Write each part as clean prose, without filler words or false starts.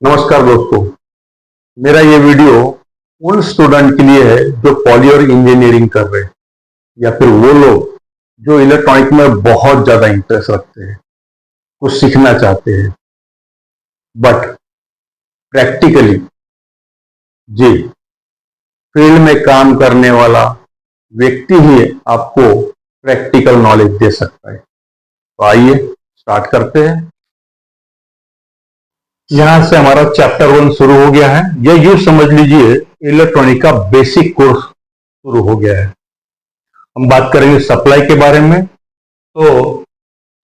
नमस्कार दोस्तों, मेरा ये वीडियो उन स्टूडेंट के लिए है जो पॉली और इंजीनियरिंग कर रहे हैं या फिर वो लोग जो इलेक्ट्रॉनिक में बहुत ज्यादा इंटरेस्ट रखते हैं, कुछ सीखना चाहते हैं, बट प्रैक्टिकली जी फील्ड में काम करने वाला व्यक्ति ही आपको प्रैक्टिकल नॉलेज दे सकता है। तो आइए स्टार्ट करते हैं। यहां से हमारा चैप्टर 1 शुरू हो गया है। यह यूं समझ लीजिए इलेक्ट्रॉनिक का बेसिक कोर्स शुरू हो गया है। हम बात करेंगे सप्लाई के बारे में। तो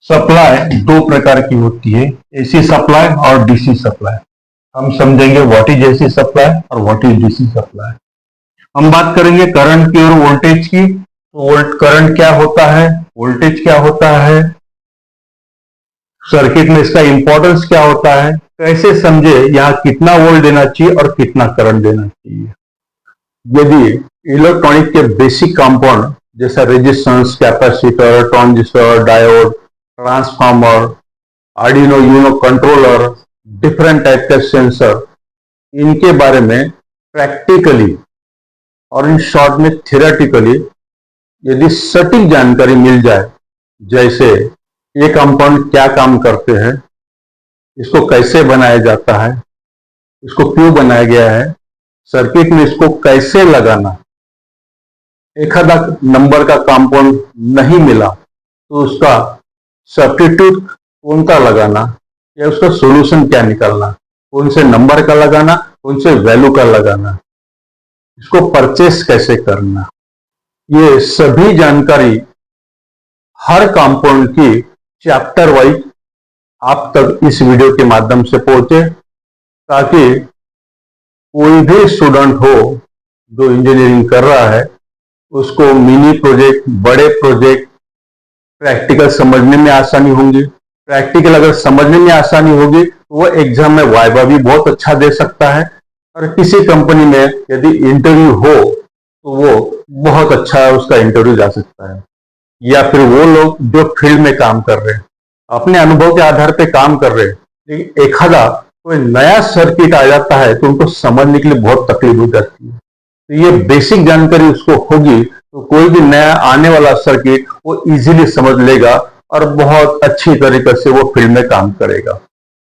सप्लाई दो प्रकार की होती है, एसी सप्लाई और डीसी सप्लाई। हम समझेंगे व्हाट इज एसी सप्लाई और व्हाट इज डीसी सप्लाई। हम बात करेंगे करंट की और वोल्टेज की। तो करंट क्या होता है, वोल्टेज क्या होता है, सर्किट में इसका इंपॉर्टेंस क्या होता है, कैसे समझे यहां कितना वोल्ट देना चाहिए और कितना करंट देना चाहिए। यदि इलेक्ट्रॉनिक के बेसिक कंपाउंड जैसा resistance, capacitor, transistor, diode, transformer, Arduino Uno controller, different type के सेंसर, इनके बारे में प्रैक्टिकली और इन शॉर्ट में थियोरेटिकली यदि सटीक जानकारी मिल जाए, जैसे ये कंपाउंड क्या काम करते हैं, इसको कैसे बनाया जाता है, इसको क्यों बनाया गया है, सर्किट में इसको कैसे लगाना, एक आधा नंबर का कंपाउंड नहीं मिला तो उसका सब्स्टिट्यूट कौन सा लगाना या उसका सॉल्यूशन क्या निकालना, कौन से नंबर का लगाना, कौन से वैल्यू का लगाना, इसको परचेस कैसे करना, ये सभी जानकारी हर कंपाउंड की चैप्टर वाइज आप तक इस वीडियो के माध्यम से पहुंचे, ताकि कोई भी स्टूडेंट हो जो इंजीनियरिंग कर रहा है उसको मिनी प्रोजेक्ट, बड़े प्रोजेक्ट प्रैक्टिकल समझने में आसानी होंगी। प्रैक्टिकल अगर समझने में आसानी होगी तो वो एग्जाम में वाइवा भी बहुत अच्छा दे सकता है, और किसी कंपनी में यदि इंटरव्यू हो तो वो बहुत अच्छा उसका इंटरव्यू जा सकता है। या फिर वो लोग जो फील्ड में काम कर रहे हैं, अपने अनुभव के आधार पर काम कर रहे हैं, लेकिन एक आधा कोई नया सर्किट आ जाता है तो उनको समझने के लिए बहुत तकलीफ हो जाती है। तो ये बेसिक जानकारी उसको होगी तो कोई भी नया आने वाला सर्किट वो इजीली समझ लेगा और बहुत अच्छी तरीके से वो फील्ड में काम करेगा,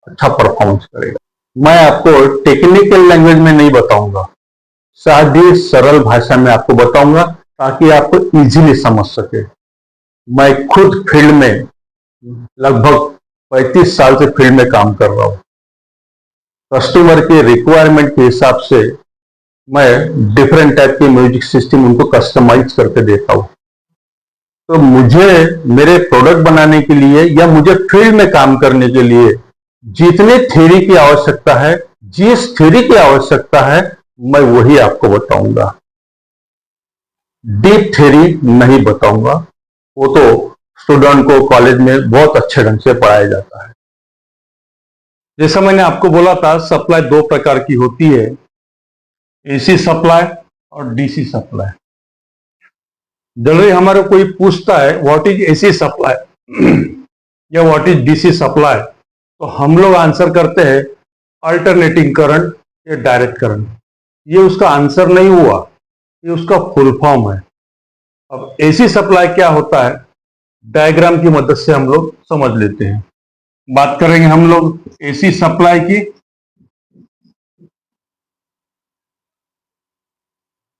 अच्छा परफॉर्मेंस करेगा। मैं आपको टेक्निकल लैंग्वेज में नहीं बताऊंगा, सादी सरल भाषा में आपको बताऊंगा ताकि आप इजीली समझ सके। मैं खुद फील्ड में लगभग 35 साल से फील्ड में काम कर रहा हूं। कस्टमर के रिक्वायरमेंट के हिसाब से मैं डिफरेंट टाइप के म्यूजिक सिस्टम उनको कस्टमाइज करके देता हूं। तो मुझे मेरे प्रोडक्ट बनाने के लिए या मुझे फील्ड में काम करने के लिए जितने थ्योरी की आवश्यकता है, जिस थ्योरी की आवश्यकता है, मैं वही आपको बताऊंगा। डीप थ्योरी नहीं बताऊंगा, वो तो स्टूडेंट को कॉलेज में बहुत अच्छे ढंग से पढ़ाया जाता है। जैसा मैंने आपको बोला था, सप्लाई दो प्रकार की होती है, एसी सप्लाई और डीसी सप्लाई। जनरली हमारे कोई पूछता है व्हाट इज एसी सप्लाई या व्हाट इज डीसी सप्लाई, तो हम लोग आंसर करते हैं अल्टरनेटिंग करंट या डायरेक्ट करंट। ये उसका आंसर नहीं हुआ, ये उसका फुल फॉर्म है। अब एसी सप्लाई क्या होता है, डायग्राम की मदद से हम लोग समझ लेते हैं। बात करेंगे हम लोग एसी सप्लाई की।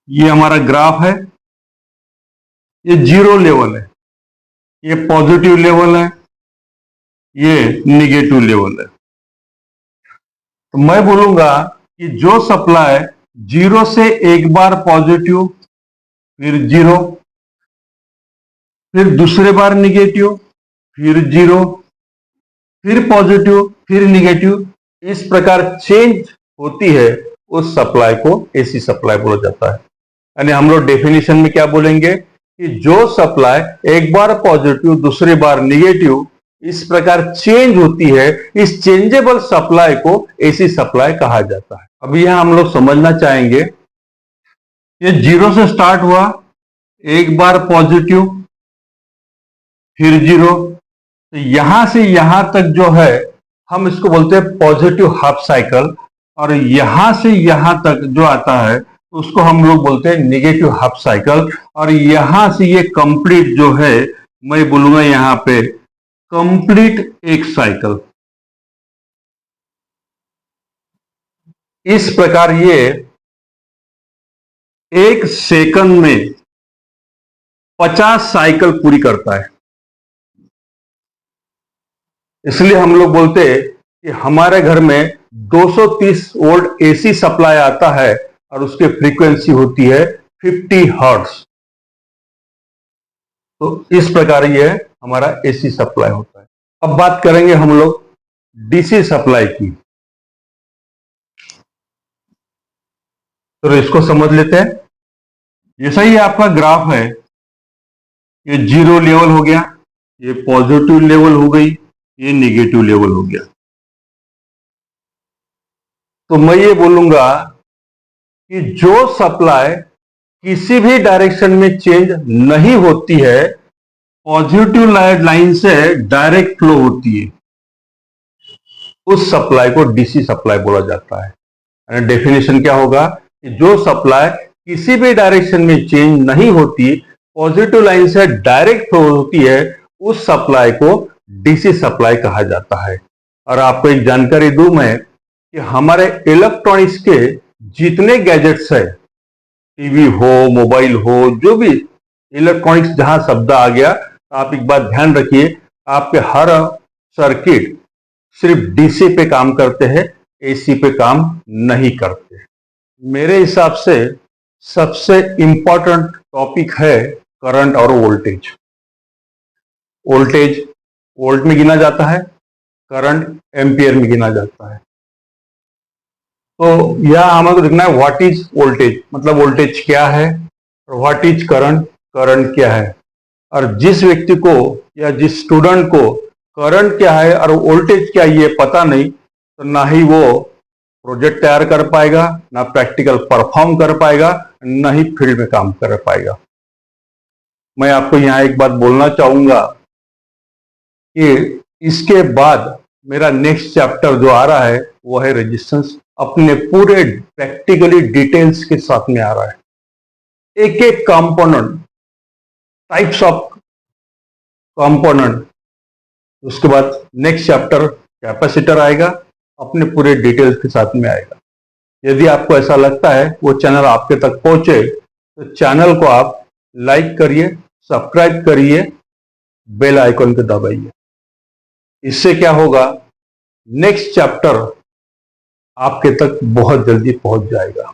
ये हमारा ग्राफ है, ये जीरो लेवल है, ये पॉजिटिव लेवल है, ये निगेटिव लेवल है। तो मैं बोलूंगा कि जो सप्लाई जीरो से एक बार पॉजिटिव, फिर जीरो, फिर दूसरे बार निगेटिव, फिर जीरो, फिर पॉजिटिव, फिर निगेटिव, इस प्रकार चेंज होती है, उस सप्लाई को एसी सप्लाई बोला जाता है। यानी हम लोग डेफिनेशन में क्या बोलेंगे कि जो सप्लाई एक बार पॉजिटिव दूसरी बार निगेटिव इस प्रकार चेंज होती है, इस चेंजेबल सप्लाई को एसी सप्लाई कहा जाता है। अभी यहां हम लोग समझना चाहेंगे, ये जीरो से स्टार्ट हुआ, एक बार पॉजिटिव, फिर जीरो, तो यहां से यहां तक जो है हम इसको बोलते हैं पॉजिटिव हाफ साइकिल, और यहां से यहां तक जो आता है उसको हम लोग बोलते हैं नेगेटिव हाफ साइकिल। और यहां से ये कंप्लीट जो है, मैं बोलूंगा यहां पे कंप्लीट एक साइकिल। इस प्रकार ये 1 सेकंड में 50 साइकिल पूरी करता है। इसलिए हम लोग बोलते हैं कि हमारे घर में 230 वोल्ट एसी सप्लाई आता है और उसकी फ्रीक्वेंसी होती है 50 हर्ट्ज। तो इस प्रकार ये हमारा एसी सप्लाई होता है। अब बात करेंगे हम लोग डीसी सप्लाई की, तो इसको समझ लेते हैं। जैसा ही आपका ग्राफ है, ये जीरो लेवल हो गया, ये पॉजिटिव लेवल हो गई, ये नेगेटिव लेवल हो गया। तो मैं ये बोलूंगा कि जो सप्लाई किसी भी डायरेक्शन में चेंज नहीं होती है, पॉजिटिव लाइन से डायरेक्ट फ्लो होती है, उस सप्लाई को डीसी सप्लाई बोला जाता है। डेफिनेशन क्या होगा कि जो सप्लाई किसी भी डायरेक्शन में चेंज नहीं होती, पॉजिटिव लाइन से डायरेक्ट फ्लो होती है, उस सप्लाई को डीसी सप्लाई कहा जाता है। और आपको एक जानकारी दूं मैं कि हमारे इलेक्ट्रॉनिक्स के जितने गैजेट्स है, टीवी हो, मोबाइल हो, जो भी इलेक्ट्रॉनिक्स जहां शब्द आ गया, आप एक बात ध्यान रखिए, आपके हर सर्किट सिर्फ डीसी पे काम करते हैं, एसी पे काम नहीं करते। मेरे हिसाब से सबसे इंपॉर्टेंट टॉपिक है करंट और वोल्टेज। वोल्टेज वोल्ट में गिना जाता है, करंट एम्पियर में गिना जाता है। तो यह हमें देखना है व्हाट इज वोल्टेज, मतलब वोल्टेज क्या है, और व्हाट इज करंट, करंट क्या है। और जिस व्यक्ति को या जिस स्टूडेंट को करंट क्या है और वोल्टेज क्या है ये पता नहीं, तो ना ही वो प्रोजेक्ट तैयार कर पाएगा, ना प्रैक्टिकल परफॉर्म कर पाएगा, ना ही फील्ड में काम कर पाएगा। मैं आपको यहाँ एक बात बोलना चाहूंगा कि इसके बाद मेरा नेक्स्ट चैप्टर जो आ रहा है वो है रेजिस्टेंस, अपने पूरे प्रैक्टिकली डिटेल्स के साथ में आ रहा है, एक एक कंपोनेंट, टाइप्स ऑफ कंपोनेंट। उसके बाद नेक्स्ट चैप्टर कैपेसिटर आएगा, अपने पूरे डिटेल्स के साथ में आएगा। यदि आपको ऐसा लगता है वो चैनल आपके तक पहुंचे, तो चैनल को आप लाइक करिए, सब्सक्राइब करिए, बेल आइकन को दबाइए। इससे क्या होगा, नेक्स्ट चैप्टर आपके तक बहुत जल्दी पहुंच जाएगा।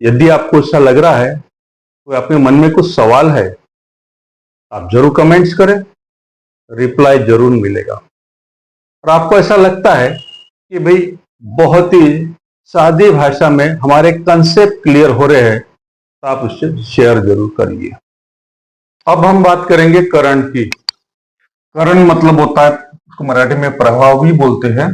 यदि आपको ऐसा लग रहा है, तो आपके मन में कुछ सवाल है, आप जरूर कमेंट्स करें, रिप्लाई जरूर मिलेगा। और आपको ऐसा लगता है कि भाई बहुत ही सादी भाषा में हमारे कंसेप्ट क्लियर हो रहे हैं, तो आप उससे शेयर जरूर करिए। अब हम बात करेंगे करंट की। करंट मतलब होता है, उसको मराठी में प्रवाह भी बोलते हैं।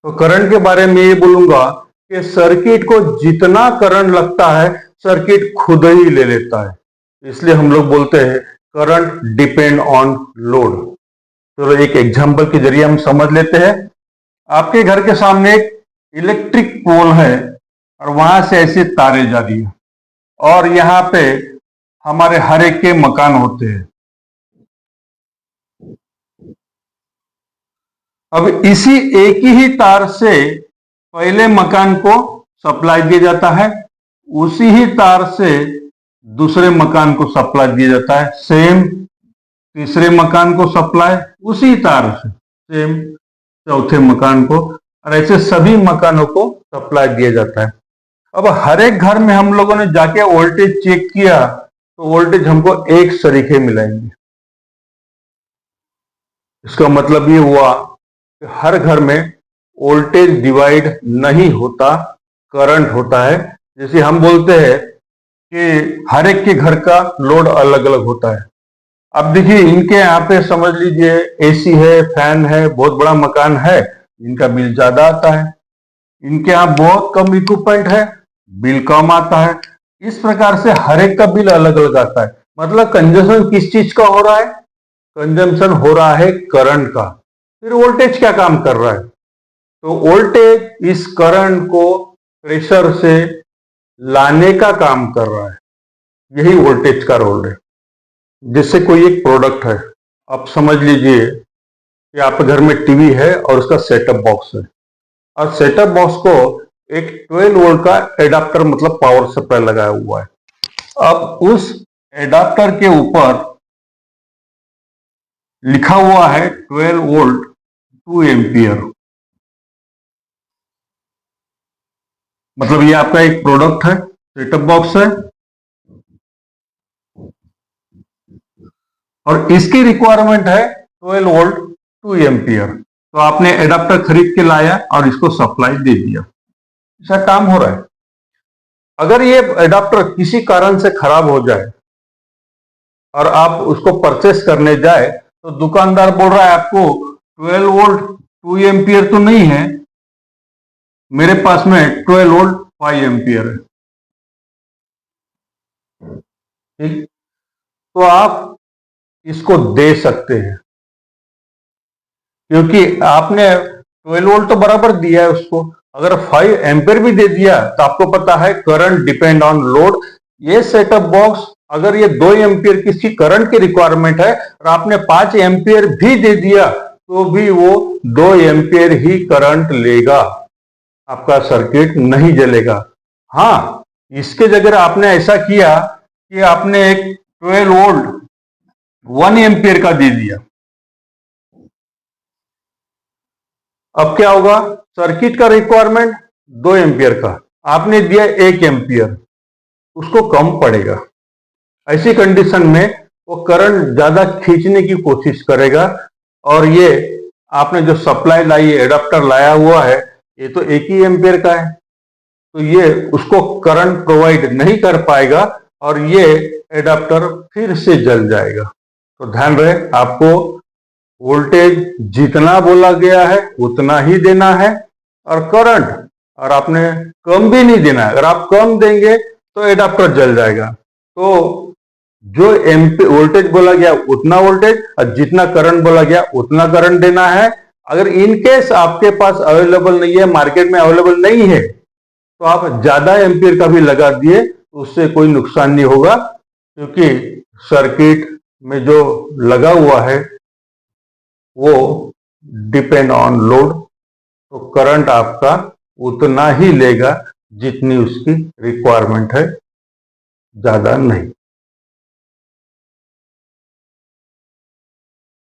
तो करंट के बारे में ये बोलूंगा कि सर्किट को जितना करंट लगता है, सर्किट खुद ही ले लेता है। इसलिए हम लोग बोलते हैं करंट डिपेंड ऑन लोड। तो एक एग्जांपल के जरिए हम समझ लेते हैं। आपके घर के सामने एक इलेक्ट्रिक पोल है और वहां से ऐसे तारे जा रही है, और यहाँ पे हमारे हर एक के मकान होते हैं। अब इसी एक ही तार से पहले मकान को सप्लाई दिया जाता है, उसी ही तार से दूसरे मकान को सप्लाई दिया जाता है, सेम तीसरे मकान को सप्लाई उसी तार से, सेम चौथे मकान को, और ऐसे सभी मकानों को सप्लाई दिया जाता है। अब हर एक घर में हम लोगों ने जाके वोल्टेज चेक किया, तो वोल्टेज हमको एक सरीखे मिलेंगे। इसका मतलब ये हुआ कि हर घर में वोल्टेज डिवाइड नहीं होता, करंट होता है। जैसे हम बोलते हैं कि हर एक के घर का लोड अलग अलग होता है। अब देखिए इनके यहाँ पे समझ लीजिए एसी है, फैन है, बहुत बड़ा मकान है, इनका बिल ज्यादा आता है। इनके यहाँ बहुत कम इक्विपमेंट है, बिल कम आता है। इस प्रकार से हर एक का बिल अलग अलग आता है। मतलब कंजम्पशन किस चीज का हो रहा है, कंजम्पशन हो रहा है करंट का। फिर वोल्टेज क्या काम कर रहा है? तो वोल्टेज इस करंट को प्रेशर से लाने का काम कर रहा है। यही वोल्टेज का रोल है। जैसे कोई एक प्रोडक्ट है, आप समझ लीजिए कि आपके घर में टीवी है और उसका सेटअप बॉक्स है, और सेटअप बॉक्स को एक 12 वोल्ट का एडाप्टर मतलब पावर सप्लाई लगाया हुआ है। अब उस एडाप्टर के ऊपर लिखा हुआ है 12 वोल्ट 2 एम्पियर। मतलब ये आपका एक प्रोडक्ट है, सेटअप बॉक्स है, और इसकी रिक्वायरमेंट है 12 वोल्ट 2 एम्पियर। तो आपने एडाप्टर खरीद के लाया और इसको सप्लाई दे दिया, ऐसा काम हो रहा है। अगर ये एडाप्टर किसी कारण से खराब हो जाए और आप उसको परचेस करने जाए तो दुकानदार बोल रहा है आपको 12 वोल्ट 2 एम्पियर तो नहीं है, मेरे पास में 12 वोल्ट 5 एम्पियर है। ठीक, तो आप इसको दे सकते हैं, क्योंकि आपने 12 वोल्ट तो बराबर दिया है उसको। अगर 5 एम्पियर भी दे दिया तो आपको पता है करंट डिपेंड ऑन लोड। ये सेटअप बॉक्स अगर ये 2 एम्पियर किसी करंट की रिक्वायरमेंट है और आपने 5 एम्पियर भी दे दिया तो भी वो 2 एम्पियर ही करंट लेगा, आपका सर्किट नहीं जलेगा। हाँ, इसके जगह आपने ऐसा किया कि आपने एक 12 वोल्ट 1 एम्पियर का दे दिया, अब क्या होगा? सर्किट का रिक्वायरमेंट 2 एम्पियर का, आपने दिया 1 एम्पियर, उसको कम पड़ेगा। ऐसी कंडीशन में वो करंट ज्यादा खींचने की कोशिश करेगा, और ये आपने जो सप्लाई लाई एडाप्टर लाया हुआ है ये तो 1 ही एम्पियर का है, तो ये उसको करंट प्रोवाइड नहीं कर पाएगा और ये एडाप्टर फिर से जल जाएगा। तो ध्यान रहे, आपको वोल्टेज जितना बोला गया है उतना ही देना है, और करंट और आपने कम भी नहीं देना है। अगर आप कम देंगे तो एडाप्टर जल जाएगा। तो जो वोल्टेज बोला गया उतना वोल्टेज और जितना करंट बोला गया उतना करंट देना है। अगर इनकेस आपके पास अवेलेबल नहीं है, मार्केट में अवेलेबल नहीं है, तो आप ज्यादा एम्पियर का भी लगा दिए तो उससे कोई नुकसान नहीं होगा, क्योंकि सर्किट में जो लगा हुआ है वो डिपेंड ऑन लोड, तो करंट आपका उतना ही लेगा जितनी उसकी रिक्वायरमेंट है, ज्यादा नहीं।